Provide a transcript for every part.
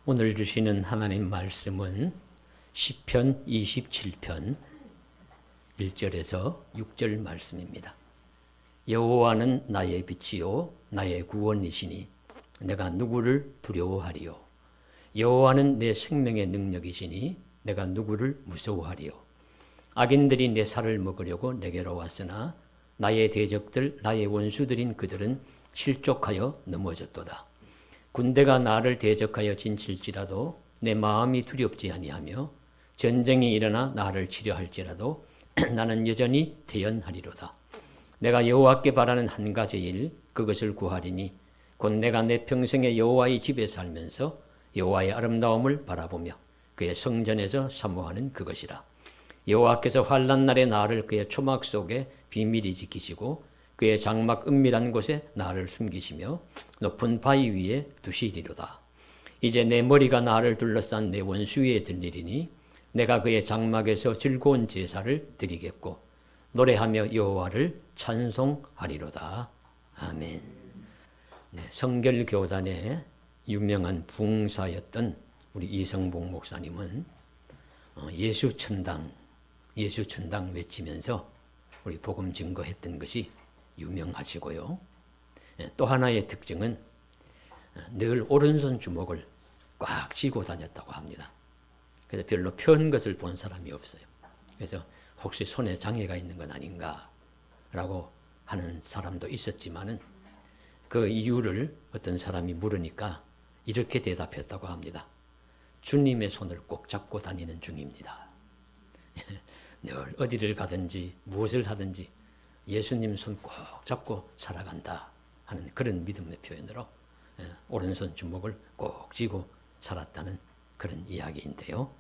오늘 주시는 하나님 말씀은 시편 27편 1절에서 6절 말씀입니다. 여호와는 나의 빛이요 나의 구원이시니 내가 누구를 두려워하리요. 여호와는 내 생명의 능력이시니 내가 누구를 무서워하리요. 악인들이 내 살을 먹으려고 내게로 왔으나 나의 대적들 나의 원수들인 그들은 실족하여 넘어졌도다. 군대가 나를 대적하여 진칠지라도 내 마음이 두렵지 아니하며 전쟁이 일어나 나를 치려할지라도 나는 여전히 태연하리로다. 내가 여호와께 바라는 한 가지 일 그것을 구하리니 곧 내가 내 평생에 여호와의 집에 살면서 여호와의 아름다움을 바라보며 그의 성전에서 사모하는 그것이라. 여호와께서 환난 날에 나를 그의 초막 속에 비밀히 지키시고 그의 장막 은밀한 곳에 나를 숨기시며 높은 바위 위에 두시리로다. 이제 내 머리가 나를 둘러싼 내 원수 위에 들리리니 내가 그의 장막에서 즐거운 제사를 드리겠고 노래하며 여호와를 찬송하리로다. 아멘. 성결교단의 유명한 부흥사였던 우리 이성복 목사님은 예수천당 외치면서 우리 복음 증거했던 것이 유명하시고요. 또 하나의 특징은 늘 오른손 주먹을 꽉 쥐고 다녔다고 합니다. 그래서 별로 편 것을 본 사람이 없어요. 그래서 혹시 손에 장애가 있는 건 아닌가라고 하는 사람도 있었지만은 그 이유를 어떤 사람이 물으니까 이렇게 대답했다고 합니다. 주님의 손을 꼭 잡고 다니는 중입니다. 늘 어디를 가든지 무엇을 하든지 예수님 손 꼭 잡고 살아간다 하는 그런 믿음의 표현으로 오른손 주먹을 꼭 쥐고 살았다는 그런 이야기인데요.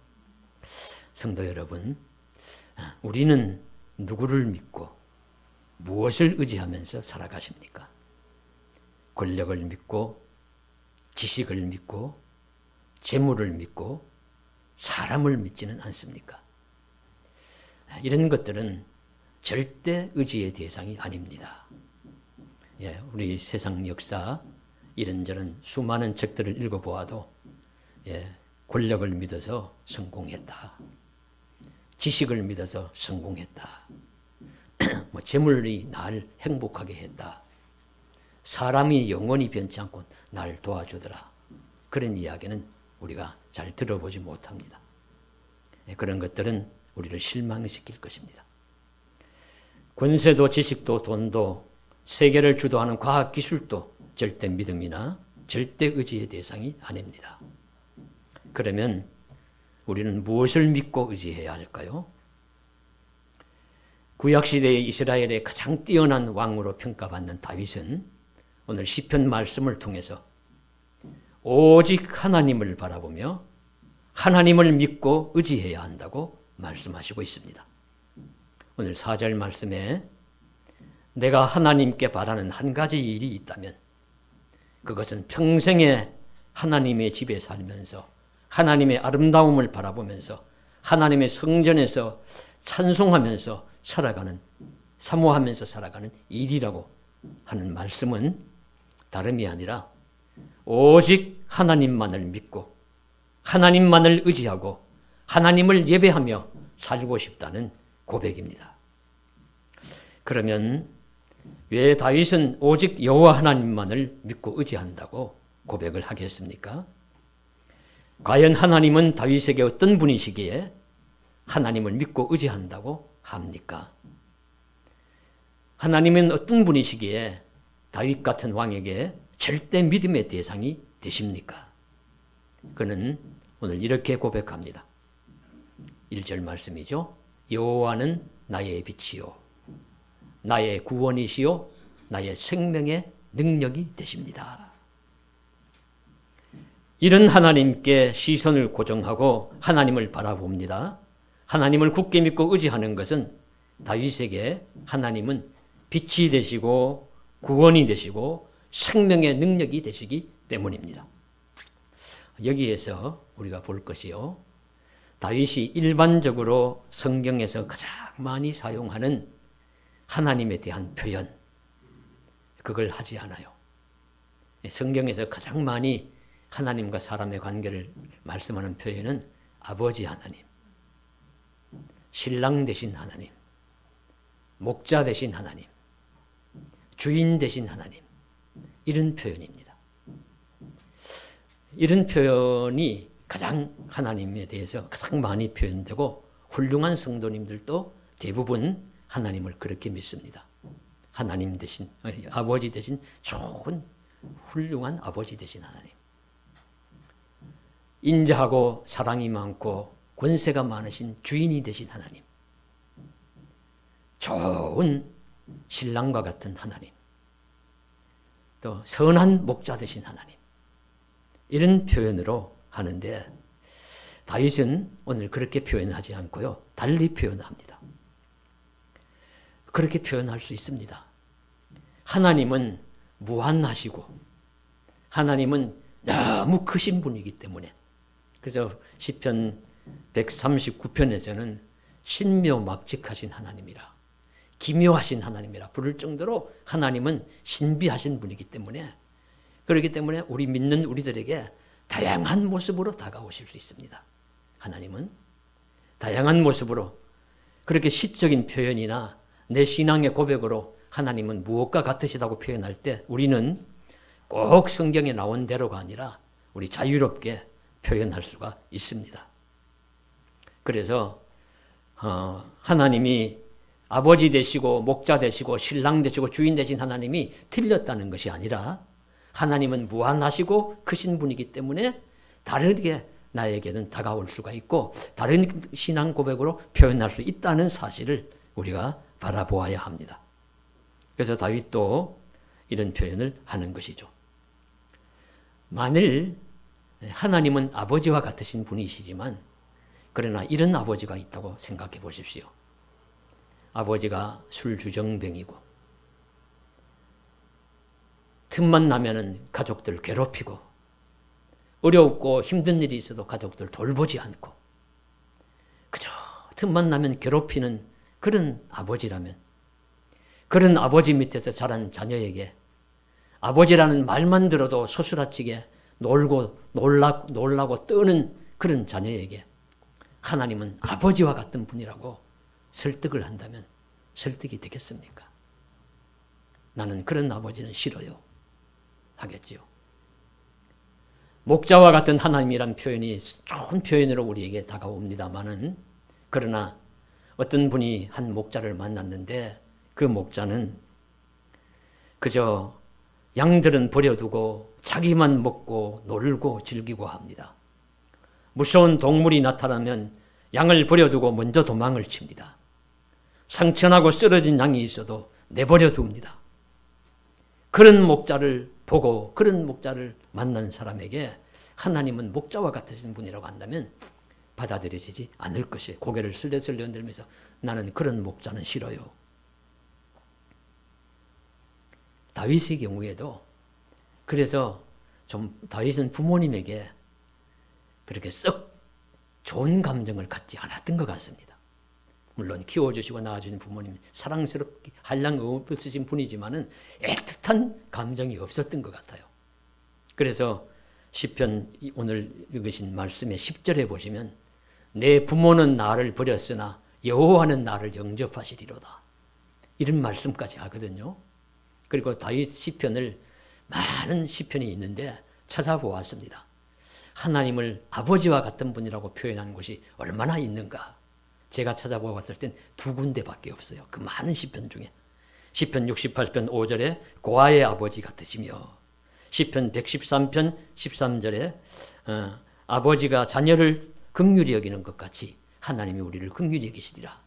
성도 여러분, 우리는 누구를 믿고 무엇을 의지하면서 살아가십니까? 권력을 믿고 지식을 믿고 재물을 믿고 사람을 믿지는 않습니까? 이런 것들은 절대 의지의 대상이 아닙니다. 우리 세상 역사 이런저런 수많은 책들을 읽어보아도 권력을 믿어서 성공했다. 지식을 믿어서 성공했다. 재물이 날 행복하게 했다. 사람이 영원히 변치 않고 날 도와주더라. 그런 이야기는 우리가 잘 들어보지 못합니다. 그런 것들은 우리를 실망시킬 것입니다. 권세도 지식도 돈도 세계를 주도하는 과학기술도 절대 믿음이나 절대 의지의 대상이 아닙니다. 그러면 우리는 무엇을 믿고 의지해야 할까요? 구약시대의 이스라엘의 가장 뛰어난 왕으로 평가받는 다윗은 오늘 시편 말씀을 통해서 오직 하나님을 바라보며 하나님을 믿고 의지해야 한다고 말씀하시고 있습니다. 오늘 4절 말씀에 내가 하나님께 바라는 한 가지 일이 있다면 그것은 평생에 하나님의 집에 살면서 하나님의 아름다움을 바라보면서 하나님의 성전에서 찬송하면서 살아가는, 사모하면서 살아가는 일이라고 하는 말씀은 다름이 아니라 오직 하나님만을 믿고 하나님만을 의지하고 하나님을 예배하며 살고 싶다는 고백입니다. 그러면 왜 다윗은 오직 여호와 하나님만을 믿고 의지한다고 고백을 하겠습니까? 과연 하나님은 다윗에게 어떤 분이시기에 하나님을 믿고 의지한다고 합니까? 하나님은 어떤 분이시기에 다윗 같은 왕에게 절대 믿음의 대상이 되십니까? 그는 오늘 이렇게 고백합니다. 1절 말씀이죠. 여호와는 나의 빛이요 나의 구원이시요 나의 생명의 능력이 되십니다. 이런 하나님께 시선을 고정하고 하나님을 바라봅니다. 하나님을 굳게 믿고 의지하는 것은 다윗에게 하나님은 빛이 되시고 구원이 되시고 생명의 능력이 되시기 때문입니다. 여기에서 우리가 볼 것이요. 다윗이 일반적으로 성경에서 가장 많이 사용하는 하나님에 대한 표현, 그걸 하지 않아요. 성경에서 가장 많이 하나님과 사람의 관계를 말씀하는 표현은 아버지 하나님, 신랑 되신 하나님, 목자 되신 하나님, 주인 되신 하나님, 이런 표현입니다. 이런 표현이 가장 하나님에 대해서 가장 많이 표현되고 훌륭한 성도님들도 대부분 하나님을 그렇게 믿습니다. 하나님 되신, 아버지 되신 좋은 훌륭한 아버지 되신 하나님. 인자하고 사랑이 많고 권세가 많으신 주인이 되신 하나님. 좋은 신랑과 같은 하나님. 또 선한 목자 되신 하나님. 이런 표현으로 하는데 다윗은 오늘 그렇게 표현하지 않고요. 달리 표현합니다. 그렇게 표현할 수 있습니다. 하나님은 무한하시고 하나님은 너무 크신 분이기 때문에 그래서 시편 139편에서는 신묘막직하신 하나님이라 기묘하신 하나님이라 부를 정도로 하나님은 신비하신 분이기 때문에 그렇기 때문에 우리 믿는 우리들에게 다양한 모습으로 다가오실 수 있습니다. 하나님은 다양한 모습으로 그렇게 시적인 표현이나 내 신앙의 고백으로 하나님은 무엇과 같으시다고 표현할 때 우리는 꼭 성경에 나온 대로가 아니라 우리 자유롭게 표현할 수가 있습니다. 그래서 하나님이 아버지 되시고 목자 되시고 신랑 되시고 주인 되신 하나님이 틀렸다는 것이 아니라 하나님은 무한하시고 크신 분이기 때문에 다르게 나에게는 다가올 수가 있고 다른 신앙 고백으로 표현할 수 있다는 사실을 우리가 바라보아야 합니다. 그래서 다윗도 이런 표현을 하는 것이죠. 만일 하나님은 아버지와 같으신 분이시지만 그러나 이런 아버지가 있다고 생각해 보십시오. 아버지가 술주정뱅이고 틈만 나면은 가족들 괴롭히고 어렵고 힘든 일이 있어도 가족들 돌보지 않고 그저 틈만 나면 괴롭히는 그런 아버지라면 그런 아버지 밑에서 자란 자녀에게 아버지라는 말만 들어도 소스라치게 놀라고 떠는 그런 자녀에게 하나님은 아버지와 같은 분이라고 설득을 한다면 설득이 되겠습니까? 나는 그런 아버지는 싫어요. 하겠지요. 목자와 같은 하나님이란 표현이 좋은 표현으로 우리에게 다가옵니다마는 그러나 어떤 분이 한 목자를 만났는데 그 목자는 그저 양들은 버려두고 자기만 먹고 놀고 즐기고 합니다. 무서운 동물이 나타나면 양을 버려두고 먼저 도망을 칩니다. 상처나고 쓰러진 양이 있어도 내버려 둡니다. 그런 목자를 보고 그런 목자를 만난 사람에게 하나님은 목자와 같으신 분이라고 한다면 받아들여지지 않을 것이에요. 고개를 슬레슬레 흔들면서 나는 그런 목자는 싫어요. 다윗의 경우에도 그래서 좀 다윗은 부모님에게 그렇게 썩 좋은 감정을 갖지 않았던 것 같습니다. 물론 키워주시고 낳아주신 부모님 사랑스럽게 한량 없으신 분이지만은 애틋한 감정이 없었던 것 같아요. 그래서 시편 오늘 읽으신 말씀의 10절에 보시면 내 부모는 나를 버렸으나 여호와는 나를 영접하시리로다. 이런 말씀까지 하거든요. 그리고 다윗 시편을 많은 시편이 있는데 찾아보았습니다. 하나님을 아버지와 같은 분이라고 표현한 곳이 얼마나 있는가. 제가 찾아보았을 땐 2군데밖에 없어요. 그 많은 시편 중에. 시편 68편 5절에 고아의 아버지 같으시며 시편 113편 13절에 아버지가 자녀를 긍휼히 여기는 것 같이 하나님이 우리를 긍휼히 여기시리라.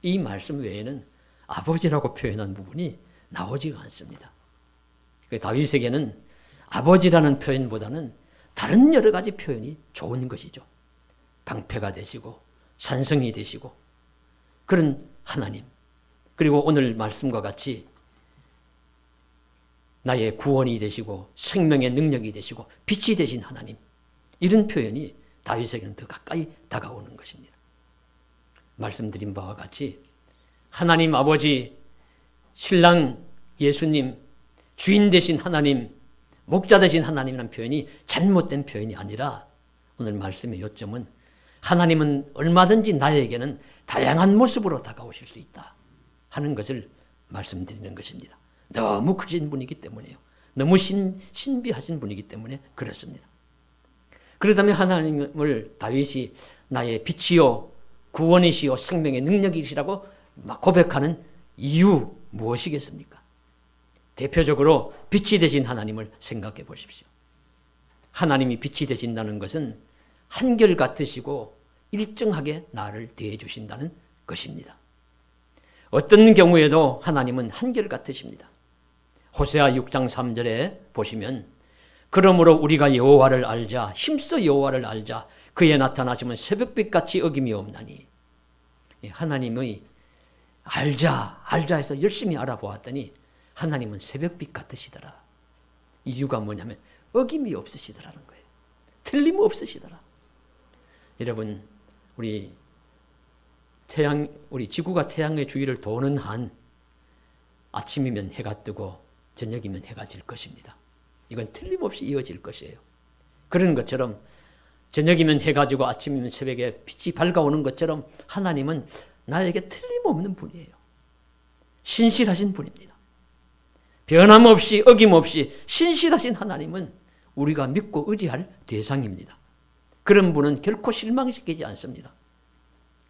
이 말씀 외에는 아버지라고 표현한 부분이 나오지가 않습니다. 다윗에게는 아버지라는 표현보다는 다른 여러 가지 표현이 좋은 것이죠. 방패가 되시고 산성이 되시고 그런 하나님, 그리고 오늘 말씀과 같이 나의 구원이 되시고 생명의 능력이 되시고 빛이 되신 하나님, 이런 표현이 다윗에게는 더 가까이 다가오는 것입니다. 말씀드린 바와 같이 하나님 아버지, 신랑 예수님, 주인 되신 하나님, 목자 되신 하나님이라는 표현이 잘못된 표현이 아니라 오늘 말씀의 요점은 하나님은 얼마든지 나에게는 다양한 모습으로 다가오실 수 있다 하는 것을 말씀드리는 것입니다. 너무 크신 분이기 때문에요. 너무 신비하신 분이기 때문에 그렇습니다. 그렇다면 하나님을 다윗이 나의 빛이요 구원이시요 생명의 능력이시라고 막 고백하는 이유 무엇이겠습니까? 대표적으로 빛이 되신 하나님을 생각해 보십시오. 하나님이 빛이 되신다는 것은 한결같으시고 일정하게 나를 대해 주신다는 것입니다. 어떤 경우에도 하나님은 한결같으십니다. 호세아 6장 3절에 보시면 그러므로 우리가 여호와를 알자 힘써 여호와를 알자 그의 나타나심은 새벽빛같이 어김이 없나니 하나님의 알자 해서 열심히 알아보았더니 하나님은 새벽빛 같으시더라. 이유가 뭐냐면 어김이 없으시더라는 거예요. 틀림없으시더라. 여러분 우리 지구가 태양의 주위를 도는 한 아침이면 해가 뜨고 저녁이면 해가 질 것입니다. 이건 틀림없이 이어질 것이에요. 그런 것처럼 저녁이면 해가 지고 아침이면 새벽에 빛이 밝아오는 것처럼 하나님은 나에게 틀림없는 분이에요. 신실하신 분입니다. 변함없이 어김없이 신실하신 하나님은 우리가 믿고 의지할 대상입니다. 그런 분은 결코 실망시키지 않습니다.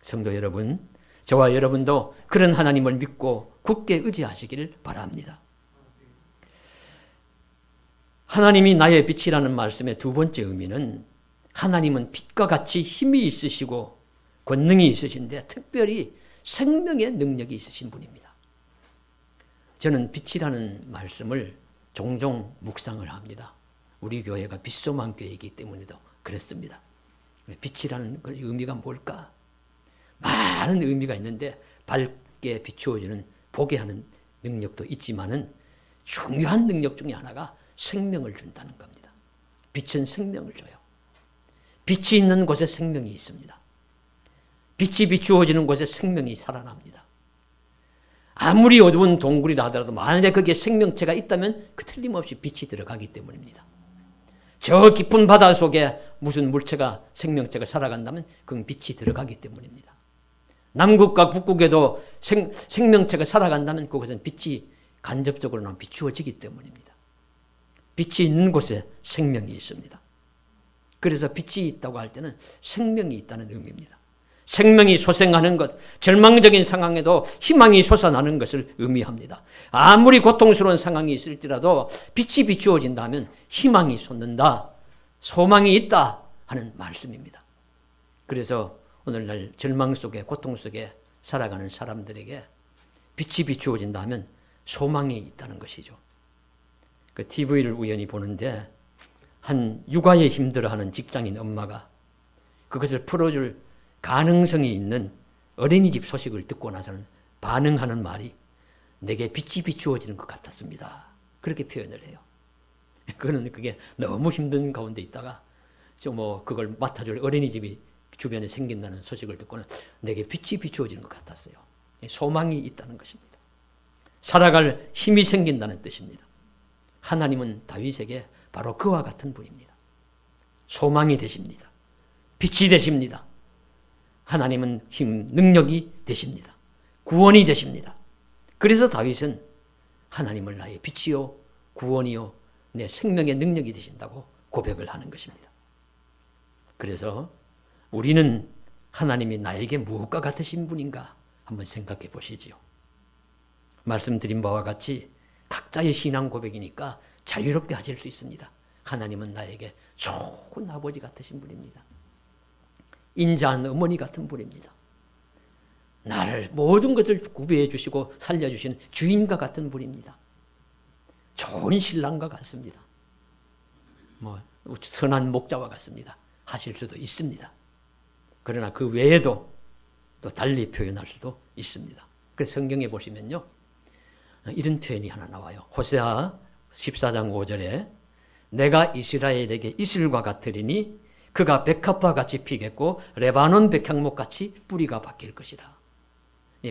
성도 여러분, 저와 여러분도 그런 하나님을 믿고 굳게 의지하시기를 바랍니다. 하나님이 나의 빛이라는 말씀의 두 번째 의미는 하나님은 빛과 같이 힘이 있으시고 권능이 있으신데 특별히 생명의 능력이 있으신 분입니다. 저는 빛이라는 말씀을 종종 묵상을 합니다. 우리 교회가 빛소망 교회이기 때문에도 그렇습니다. 빛이라는 의미가 뭘까? 많은 의미가 있는데 밝게 비추어주는 보게 하는 능력도 있지만은 중요한 능력 중에 하나가 생명을 준다는 겁니다. 빛은 생명을 줘요. 빛이 있는 곳에 생명이 있습니다. 빛이 비추어지는 곳에 생명이 살아납니다. 아무리 어두운 동굴이라 하더라도 만약에 거기에 생명체가 있다면 그 틀림없이 빛이 들어가기 때문입니다. 저 깊은 바다 속에 무슨 물체가 생명체가 살아간다면 그건 빛이 들어가기 때문입니다. 남극과 북극에도 생명체가 살아간다면 그것은 빛이 간접적으로는 비추어지기 때문입니다. 빛이 있는 곳에 생명이 있습니다. 그래서 빛이 있다고 할 때는 생명이 있다는 의미입니다. 생명이 솟생하는 것, 절망적인 상황에도 희망이 솟아나는 것을 의미합니다. 아무리 고통스러운 상황이 있을지라도 빛이 비추어진다면 희망이 솟는다, 소망이 있다 하는 말씀입니다. 그래서 오늘날 절망 속에 고통 속에 살아가는 사람들에게 빛이 비추어진다면 소망이 있다는 것이죠. 그 TV를 우연히 보는데 한 육아에 힘들어하는 직장인 엄마가 그것을 풀어줄 가능성이 있는 어린이집 소식을 듣고 나서는 반응하는 말이 내게 빛이 비추어지는 것 같았습니다. 그렇게 표현을 해요. 그게 너무 힘든 가운데 있다가 그걸 맡아줄 어린이집이 주변에 생긴다는 소식을 듣고는 내게 빛이 비추어지는 것 같았어요. 소망이 있다는 것입니다. 살아갈 힘이 생긴다는 뜻입니다. 하나님은 다윗에게 바로 그와 같은 분입니다. 소망이 되십니다. 빛이 되십니다. 하나님은 힘, 능력이 되십니다. 구원이 되십니다. 그래서 다윗은 하나님을 나의 빛이요 구원이요 내 생명의 능력이 되신다고 고백을 하는 것입니다. 그래서 우리는 하나님이 나에게 무엇과 같으신 분인가 한번 생각해 보시지요. 말씀드린 바와 같이 각자의 신앙 고백이니까 자유롭게 하실 수 있습니다. 하나님은 나에게 좋은 아버지 같으신 분입니다. 인자한 어머니 같은 분입니다. 나를 모든 것을 구비해 주시고 살려주신 주인과 같은 분입니다. 좋은 신랑과 같습니다. 선한 목자와 같습니다. 하실 수도 있습니다. 그러나 그 외에도 또 달리 표현할 수도 있습니다. 그래서 성경에 보시면요. 이런 표현이 하나 나와요. 호세아 14장 5절에 내가 이스라엘에게 이슬과 같으리니 그가 백합과 같이 피겠고 레바논 백향목 같이 뿌리가 바뀔 것이라.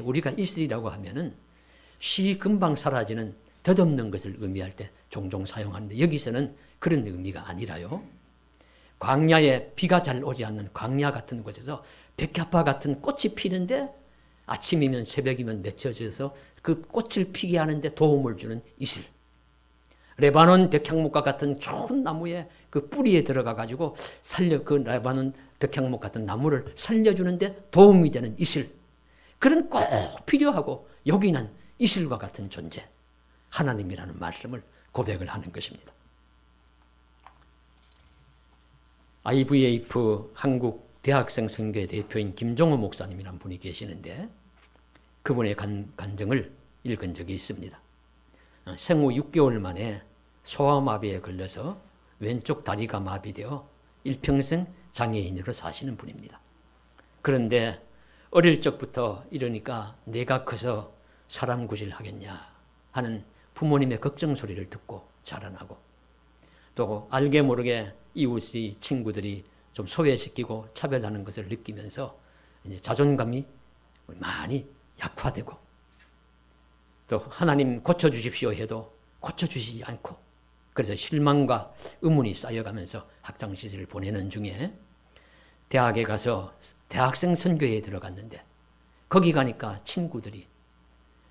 우리가 이슬이라고 하면은 금방 사라지는 덧없는 것을 의미할 때 종종 사용하는데 여기서는 그런 의미가 아니라요. 광야에 비가 잘 오지 않는 광야 같은 곳에서 백합화 같은 꽃이 피는데 아침이면 새벽이면 맺혀져서 그 꽃을 피게 하는데 도움을 주는 이슬. 레바논 백향목과 같은 좋은 나무에 그 뿌리에 들어가 가지고 그 레바논 백향목 같은 나무를 살려주는데 도움이 되는 이슬. 그런 꼭 필요하고 요긴한 이슬과 같은 존재. 하나님이라는 말씀을 고백을 하는 것입니다. IVF 한국 대학생 선교회 대표인 김종호 목사님이라는 분이 계시는데 그분의 간증을 읽은 적이 있습니다. 생후 6개월 만에 소아마비에 걸려서 왼쪽 다리가 마비되어 일평생 장애인으로 사시는 분입니다. 그런데 어릴 적부터 이러니까 내가 커서 사람 구실하겠냐 하는 부모님의 걱정 소리를 듣고 자라나고 또 알게 모르게 이웃의 친구들이 좀 소외시키고 차별하는 것을 느끼면서 이제 자존감이 많이 약화되고 또 하나님 고쳐주십시오 해도 고쳐주시지 않고 그래서 실망과 의문이 쌓여가면서 학창시절을 보내는 중에 대학에 가서 대학생 선교회에 들어갔는데 거기 가니까 친구들이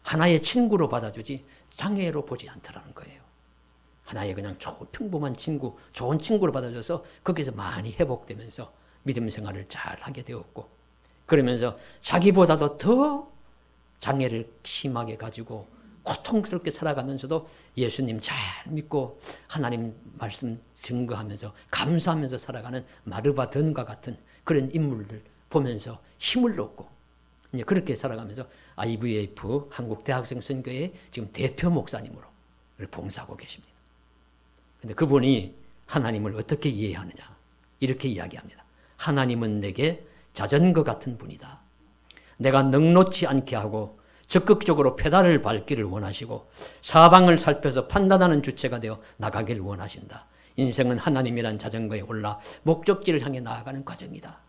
하나의 친구로 받아주지 장애로 보지 않더라는 거예요. 하나의 그냥 평범한 친구, 좋은 친구로 받아줘서 거기서 많이 회복되면서 믿음 생활을 잘 하게 되었고 그러면서 자기보다도 더 장애를 심하게 가지고 고통스럽게 살아가면서도 예수님 잘 믿고 하나님 말씀 증거하면서 감사하면서 살아가는 마르바 던과 같은 그런 인물들 보면서 힘을 얻고 이제 그렇게 살아가면서 IVF 한국 대학생 선교회 지금 대표 목사님으로 봉사하고 계십니다. 근데 그분이 하나님을 어떻게 이해하느냐 이렇게 이야기합니다. 하나님은 내게 자전거 같은 분이다. 내가 넉넉지 않게 하고 적극적으로 페달을 밟기를 원하시고 사방을 살펴서 판단하는 주체가 되어 나가기를 원하신다. 인생은 하나님이란 자전거에 올라 목적지를 향해 나아가는 과정이다.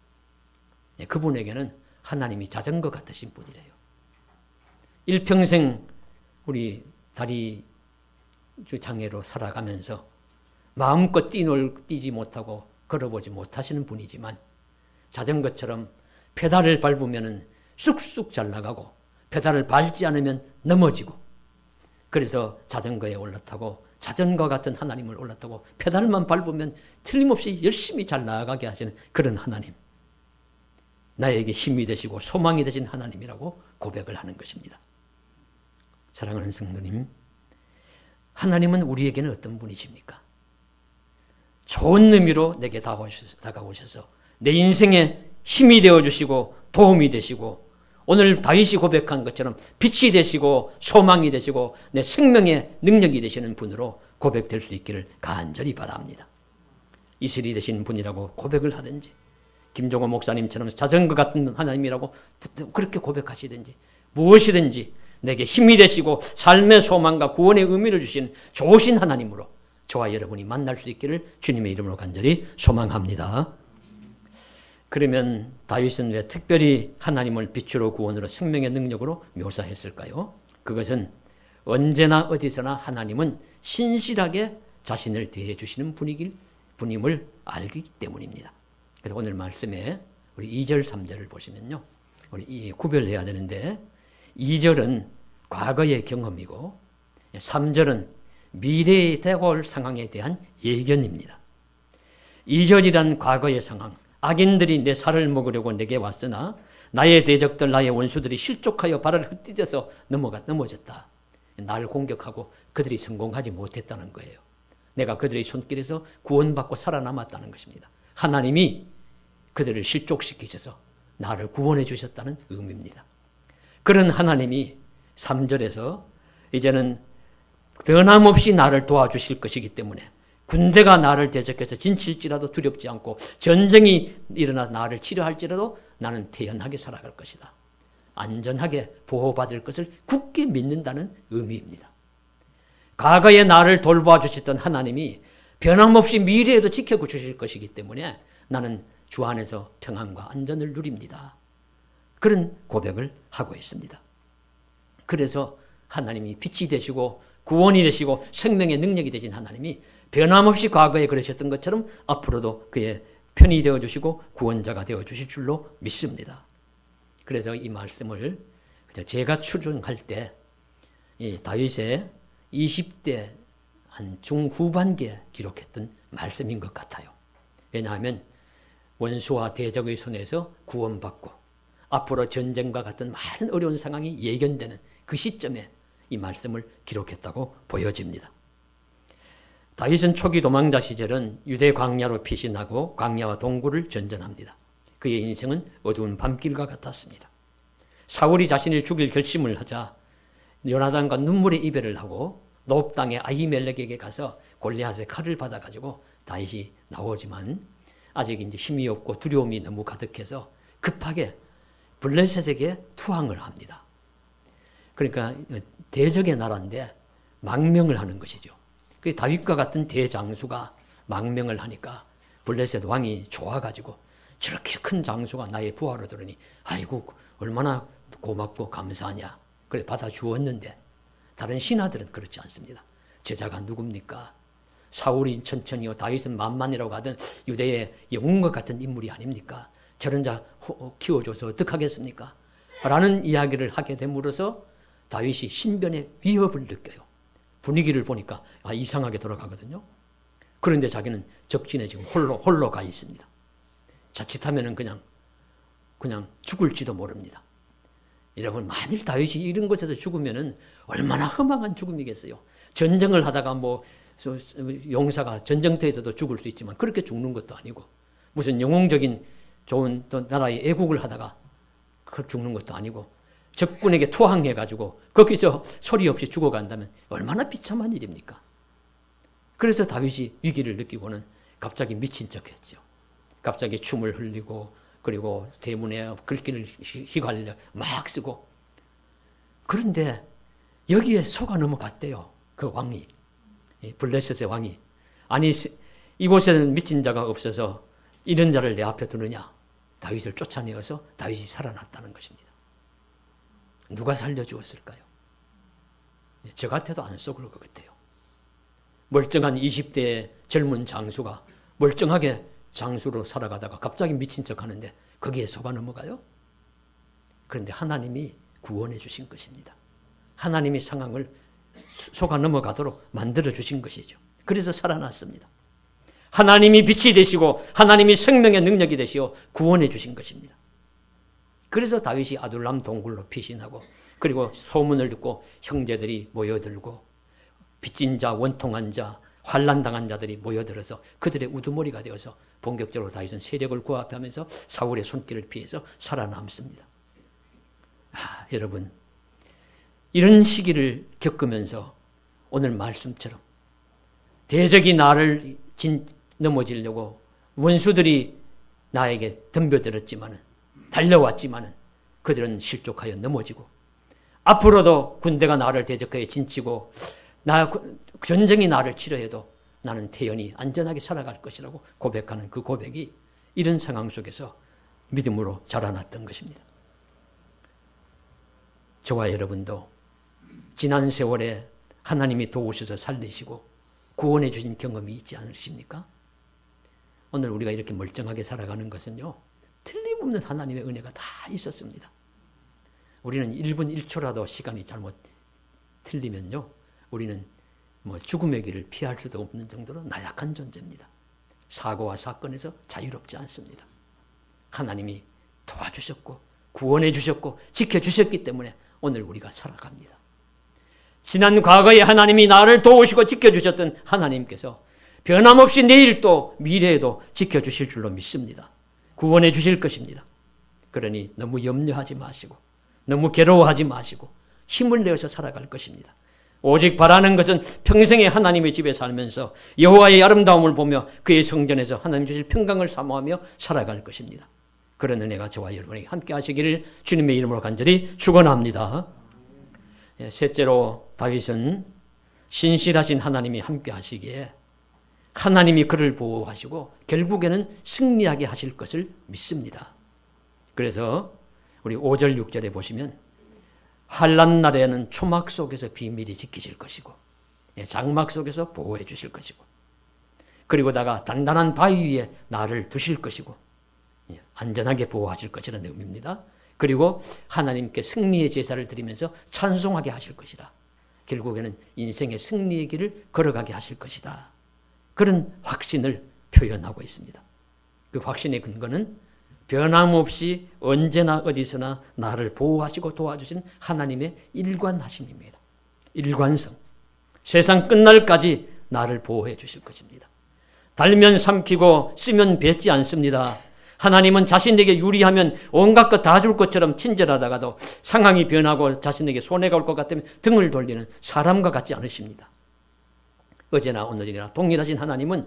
그분에게는 하나님이 자전거 같으신 분이래요. 일평생 우리 다리 장애로 살아가면서 마음껏 뛰지 못하고 걸어보지 못하시는 분이지만 자전거처럼 페달을 밟으면 쑥쑥 잘 나가고 페달을 밟지 않으면 넘어지고 그래서 자전거에 올라타고 자전거 같은 하나님을 올라타고 페달만 밟으면 틀림없이 열심히 잘 나아가게 하시는 그런 하나님. 나에게 힘이 되시고 소망이 되신 하나님이라고 고백을 하는 것입니다. 사랑하는 성도님, 하나님은 우리에게는 어떤 분이십니까? 좋은 의미로 내게 다가오셔서 내 인생에 힘이 되어주시고 도움이 되시고 오늘 다윗이 고백한 것처럼 빛이 되시고 소망이 되시고 내 생명의 능력이 되시는 분으로 고백될 수 있기를 간절히 바랍니다. 이슬이 되신 분이라고 고백을 하든지 김종호 목사님처럼 자전거 같은 하나님이라고 그렇게 고백하시든지 무엇이든지 내게 힘이 되시고 삶의 소망과 구원의 의미를 주신 좋으신 하나님으로 저와 여러분이 만날 수 있기를 주님의 이름으로 간절히 소망합니다. 그러면 다윗은 왜 특별히 하나님을 빛으로 구원으로 생명의 능력으로 묘사했을까요? 그것은 언제나 어디서나 하나님은 신실하게 자신을 대해 주시는 분임을 알기 때문입니다. 그래서 오늘 말씀에 우리 2절, 3절을 보시면요. 우리 구별해야 되는데 2절은 과거의 경험이고 3절은 미래에 되어올 상황에 대한 예견입니다. 2절이란 과거의 상황, 악인들이 내 살을 먹으려고 내게 왔으나 나의 대적들, 나의 원수들이 실족하여 발을 흩디뎌서 넘어졌다. 나를 공격하고 그들이 성공하지 못했다는 거예요. 내가 그들의 손길에서 구원받고 살아남았다는 것입니다. 하나님이 그들을 실족시키셔서 나를 구원해 주셨다는 의미입니다. 그런 하나님이 3절에서 이제는 변함없이 나를 도와주실 것이기 때문에 군대가 나를 대적해서 진칠지라도 두렵지 않고 전쟁이 일어나 나를 치료할지라도 나는 태연하게 살아갈 것이다. 안전하게 보호받을 것을 굳게 믿는다는 의미입니다. 과거에 나를 돌봐주셨던 하나님이 변함없이 미래에도 지켜주실 것이기 때문에 나는 주 안에서 평안과 안전을 누립니다. 그런 고백을 하고 있습니다. 그래서 하나님이 빛이 되시고 구원이 되시고 생명의 능력이 되신 하나님이 변함없이 과거에 그러셨던 것처럼 앞으로도 그의 편이 되어주시고 구원자가 되어주실 줄로 믿습니다. 그래서 이 말씀을 제가 추론할 때 이 다윗의 20대 한 중후반기에 기록했던 말씀인 것 같아요. 왜냐하면 원수와 대적의 손에서 구원받고 앞으로 전쟁과 같은 많은 어려운 상황이 예견되는 그 시점에 이 말씀을 기록했다고 보여집니다. 다윗은 초기 도망자 시절은 유대 광야로 피신하고 광야와 동굴을 전전합니다. 그의 인생은 어두운 밤길과 같았습니다. 사울이 자신을 죽일 결심을 하자 요나단과 눈물의 이별을 하고 노업 땅의 아히멜렉에게 가서 골리앗의 칼을 받아가지고 다윗이 나오지만 아직 이제 힘이 없고 두려움이 너무 가득해서 급하게 블레셋에게 투항을 합니다. 그러니까 대적의 나라인데 망명을 하는 것이죠. 그 다윗과 같은 대장수가 망명을 하니까 블레셋 왕이 좋아가지고 저렇게 큰 장수가 나의 부하로 들으니 아이고 얼마나 고맙고 감사하냐. 그래 받아 주었는데 다른 신하들은 그렇지 않습니다. 제자가 누굽니까? 사울이 천천히요 다윗은 만만이라고 하던 유대의 영웅과 같은 인물이 아닙니까? 저런 자 키워줘서 어떡하겠습니까? 라는 이야기를 하게 됨으로써 다윗이 신변의 위협을 느껴요. 분위기를 보니까 이상하게 돌아가거든요. 그런데 자기는 적진에 지금 홀로 가 있습니다. 자칫하면 그냥 죽을지도 모릅니다. 여러분 만일 다윗이 이런 곳에서 죽으면 얼마나 험악한 죽음이겠어요. 전쟁을 하다가 용사가 전쟁터에서도 죽을 수 있지만 그렇게 죽는 것도 아니고 무슨 영웅적인 좋은 또 나라의 애국을 하다가 죽는 것도 아니고 적군에게 투항해가지고 거기서 소리 없이 죽어간다면 얼마나 비참한 일입니까? 그래서 다윗이 위기를 느끼고는 갑자기 미친 척했죠. 갑자기 춤을 흘리고 그리고 대문에 글귀를 휘갈려 막 쓰고 그런데 여기에 속아 넘어갔대요. 그 왕이 블레셋의 왕이 아니 이곳에는 미친 자가 없어서 이런 자를 내 앞에 두느냐. 다윗을 쫓아내어서 다윗이 살아났다는 것입니다. 누가 살려주었을까요? 저 같아도 안 속을 것 같아요. 멀쩡한 20대의 젊은 장수가 멀쩡하게 장수로 살아가다가 갑자기 미친 척하는데 거기에 속아 넘어가요? 그런데 하나님이 구원해 주신 것입니다. 하나님이 상황을 속아 넘어가도록 만들어 주신 것이죠. 그래서 살아났습니다. 하나님이 빛이 되시고 하나님이 생명의 능력이 되시어 구원해 주신 것입니다. 그래서 다윗이 아둘람 동굴로 피신하고 그리고 소문을 듣고 형제들이 모여들고 빚진 자, 원통한 자, 환난당한 자들이 모여들어서 그들의 우두머리가 되어서 본격적으로 다윗은 세력을 구합하면서 사울의 손길을 피해서 살아남습니다. 여러분 이런 시기를 겪으면서 오늘 말씀처럼 대적이 나를 넘어지려고 원수들이 나에게 덤벼들었지만은 달려왔지만은 그들은 실족하여 넘어지고 앞으로도 군대가 나를 대적하여 진치고 전쟁이 나를 치러해도 나는 태연히 안전하게 살아갈 것이라고 고백하는 그 고백이 이런 상황 속에서 믿음으로 자라났던 것입니다. 저와 여러분도 지난 세월에 하나님이 도우셔서 살리시고 구원해 주신 경험이 있지 않으십니까? 오늘 우리가 이렇게 멀쩡하게 살아가는 것은요, 틀림없는 하나님의 은혜가 다 있었습니다. 우리는 1분 1초라도 시간이 잘못 틀리면요, 우리는 죽음의 길을 피할 수도 없는 정도로 나약한 존재입니다. 사고와 사건에서 자유롭지 않습니다. 하나님이 도와주셨고 구원해 주셨고 지켜주셨기 때문에 오늘 우리가 살아갑니다. 지난 과거에 하나님이 나를 도우시고 지켜주셨던 하나님께서 변함없이 내일도 미래에도 지켜주실 줄로 믿습니다. 구원해 주실 것입니다. 그러니 너무 염려하지 마시고 너무 괴로워하지 마시고 힘을 내어서 살아갈 것입니다. 오직 바라는 것은 평생에 하나님의 집에 살면서 여호와의 아름다움을 보며 그의 성전에서 하나님 주실 평강을 사모하며 살아갈 것입니다. 그런 은혜가 저와 여러분에게 함께 하시기를 주님의 이름으로 간절히 축원합니다. 셋째로 다윗은 신실하신 하나님이 함께 하시기에 하나님이 그를 보호하시고 결국에는 승리하게 하실 것을 믿습니다. 그래서 우리 5절 6절에 보시면 환난 날에는 초막 속에서 비밀이 지키실 것이고 장막 속에서 보호해 주실 것이고, 그리고다가 단단한 바위 위에 나를 두실 것이고, 안전하게 보호하실 것이라는 의미입니다. 그리고 하나님께 승리의 제사를 드리면서 찬송하게 하실 것이다. 결국에는 인생의 승리의 길을 걸어가게 하실 것이다. 그런 확신을 표현하고 있습니다. 그 확신의 근거는 변함없이 언제나 어디서나 나를 보호하시고 도와주신 하나님의 일관하심입니다. 일관성. 세상 끝날까지 나를 보호해 주실 것입니다. 달면 삼키고 쓰면 뱉지 않습니다. 하나님은 자신에게 유리하면 온갖 것 다 줄 것처럼 친절하다가도 상황이 변하고 자신에게 손해가 올 것 같으면 등을 돌리는 사람과 같지 않으십니다. 어제나 오늘이나 동일하신 하나님은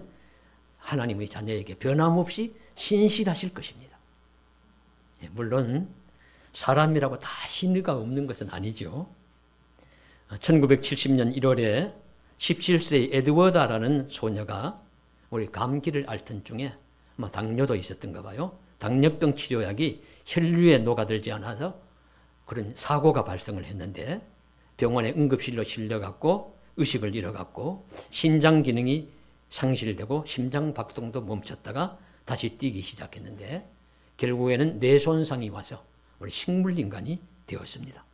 하나님의 자녀에게 변함없이 신실하실 것입니다. 물론 사람이라고 다 신의가 없는 것은 아니죠. 1970년 1월에 17세의 에드워다라는 소녀가 우리 감기를 앓던 중에 아마 당뇨도 있었던가 봐요. 당뇨병 치료약이 혈류에 녹아들지 않아서 그런 사고가 발생을 했는데 병원에 응급실로 실려갔고 의식을 잃어갔고 신장 기능이 상실되고 심장 박동도 멈췄다가 다시 뛰기 시작했는데 결국에는 뇌 손상이 와서 우리 식물인간이 되었습니다.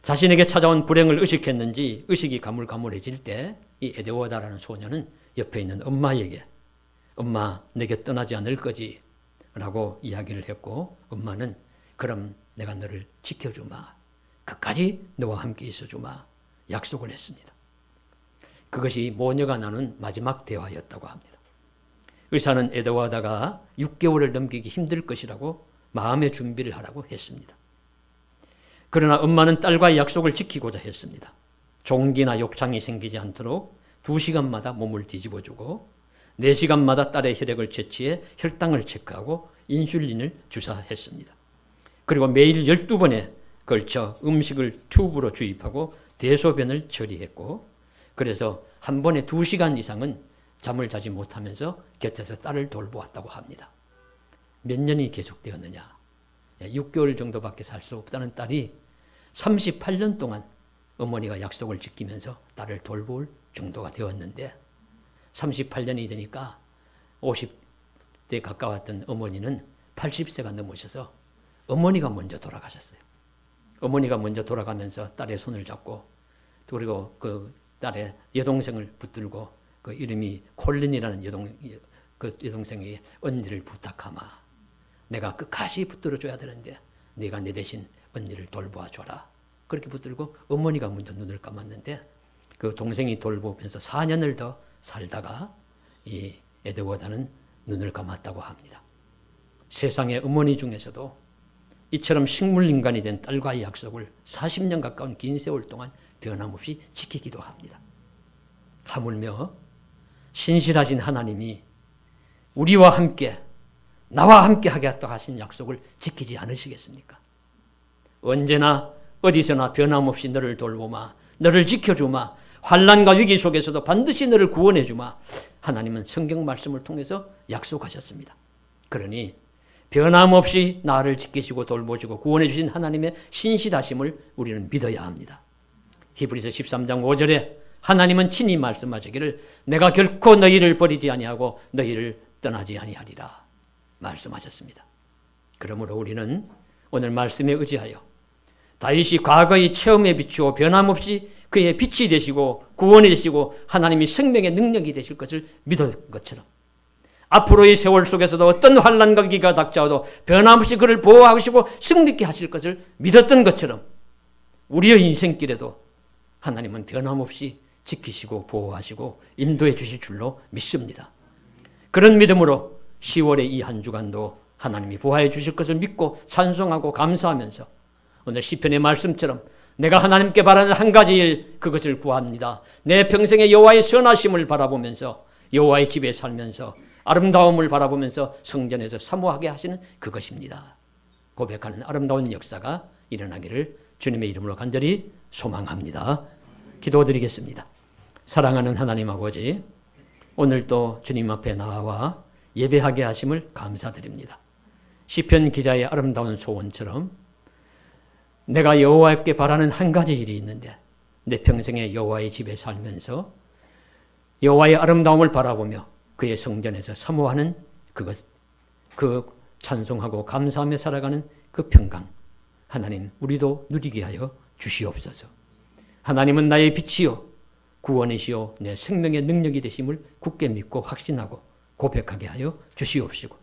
자신에게 찾아온 불행을 의식했는지 의식이 가물가물해질 때 이 에드워다라는 소녀는 옆에 있는 엄마에게 엄마 내게 떠나지 않을 거지 라고 이야기를 했고 엄마는 그럼 내가 너를 지켜주마. 끝까지 너와 함께 있어주마. 약속을 했습니다. 그것이 모녀가 나눈 마지막 대화였다고 합니다. 의사는 에드워다가 6개월을 넘기기 힘들 것이라고 마음의 준비를 하라고 했습니다. 그러나 엄마는 딸과의 약속을 지키고자 했습니다. 종기나 욕창이 생기지 않도록 2시간마다 몸을 뒤집어주고 4시간마다 딸의 혈액을 채취해 혈당을 체크하고 인슐린을 주사했습니다. 그리고 매일 12번에 걸쳐 음식을 튜브로 주입하고 대소변을 처리했고 그래서 한 번에 2시간 이상은 잠을 자지 못하면서 곁에서 딸을 돌보았다고 합니다. 몇 년이 계속되었느냐? 6개월 정도밖에 살 수 없다는 딸이 38년 동안 어머니가 약속을 지키면서 딸을 돌볼 정도가 되었는데 38년이 되니까 50대 가까웠던 어머니는 80세가 넘으셔서 어머니가 먼저 돌아가셨어요. 어머니가 먼저 돌아가면서 딸의 손을 잡고 그리고 그 딸의 여동생을 붙들고 그 이름이 콜린이라는 그 여동생에게 언니를 부탁하마. 내가 끝까지 붙들어줘야 되는데 네가 내 대신 언니를 돌보아 줘라. 그렇게 붙들고 어머니가 먼저 눈을 감았는데 그 동생이 돌보면서 4년을 더 살다가 이 에드워다는 눈을 감았다고 합니다. 세상의 어머니 중에서도 이처럼 식물인간이 된 딸과의 약속을 40년 가까운 긴 세월 동안 변함없이 지키기도 합니다. 하물며 신실하신 하나님이 우리와 함께 나와 함께 하겠다 하신 약속을 지키지 않으시겠습니까? 언제나 어디서나 변함없이 너를 돌보마, 너를 지켜주마, 환난과 위기 속에서도 반드시 너를 구원해주마. 하나님은 성경 말씀을 통해서 약속하셨습니다. 그러니 변함없이 나를 지키시고 돌보시고 구원해 주신 하나님의 신실하심을 우리는 믿어야 합니다. 히브리서 13장 5절에 하나님은 친히 말씀하시기를 내가 결코 너희를 버리지 아니하고 너희를 떠나지 아니하리라 말씀하셨습니다. 그러므로 우리는 오늘 말씀에 의지하여 다윗이 과거의 체험에 비추어 변함없이 그의 빛이 되시고 구원이 되시고 하나님이 생명의 능력이 되실 것을 믿은 것처럼 앞으로의 세월 속에서도 어떤 환난과 위기가 닥쳐와도 변함없이 그를 보호하시고 승리케 하실 것을 믿었던 것처럼 우리의 인생길에도 하나님은 변함없이 지키시고 보호하시고 인도해 주실 줄로 믿습니다. 그런 믿음으로 10월의 이 한 주간도 하나님이 보호해 주실 것을 믿고 찬송하고 감사하면서 오늘 시편의 말씀처럼 내가 하나님께 바라는 한 가지 일 그것을 구합니다. 내 평생에 여호와의 선하심을 바라보면서 여호와의 집에 살면서 아름다움을 바라보면서 성전에서 사모하게 하시는 그것입니다. 고백하는 아름다운 역사가 일어나기를 주님의 이름으로 간절히 소망합니다. 기도드리겠습니다. 사랑하는 하나님 아버지, 오늘도 주님 앞에 나와 예배하게 하심을 감사드립니다. 시편 기자의 아름다운 소원처럼 내가 여호와께 바라는 한 가지 일이 있는데 내 평생에 여호와의 집에 살면서 여호와의 아름다움을 바라보며 그의 성전에서 사모하는 그 찬송하고 감사하며 살아가는 그 평강, 하나님 우리도 누리게 하여 주시옵소서. 하나님은 나의 빛이요 구원이시요 내 생명의 능력이 되심을 굳게 믿고 확신하고 고백하게 하여 주시옵시고,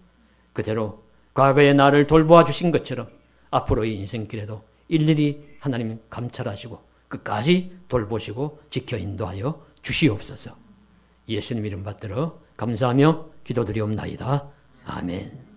그대로 과거에 나를 돌보아 주신 것처럼 앞으로의 인생길에도 일일이 하나님 감찰하시고 끝까지 돌보시고 지켜 인도하여 주시옵소서. 예수님 이름 받들어 감사하며 기도드리옵나이다. 아멘.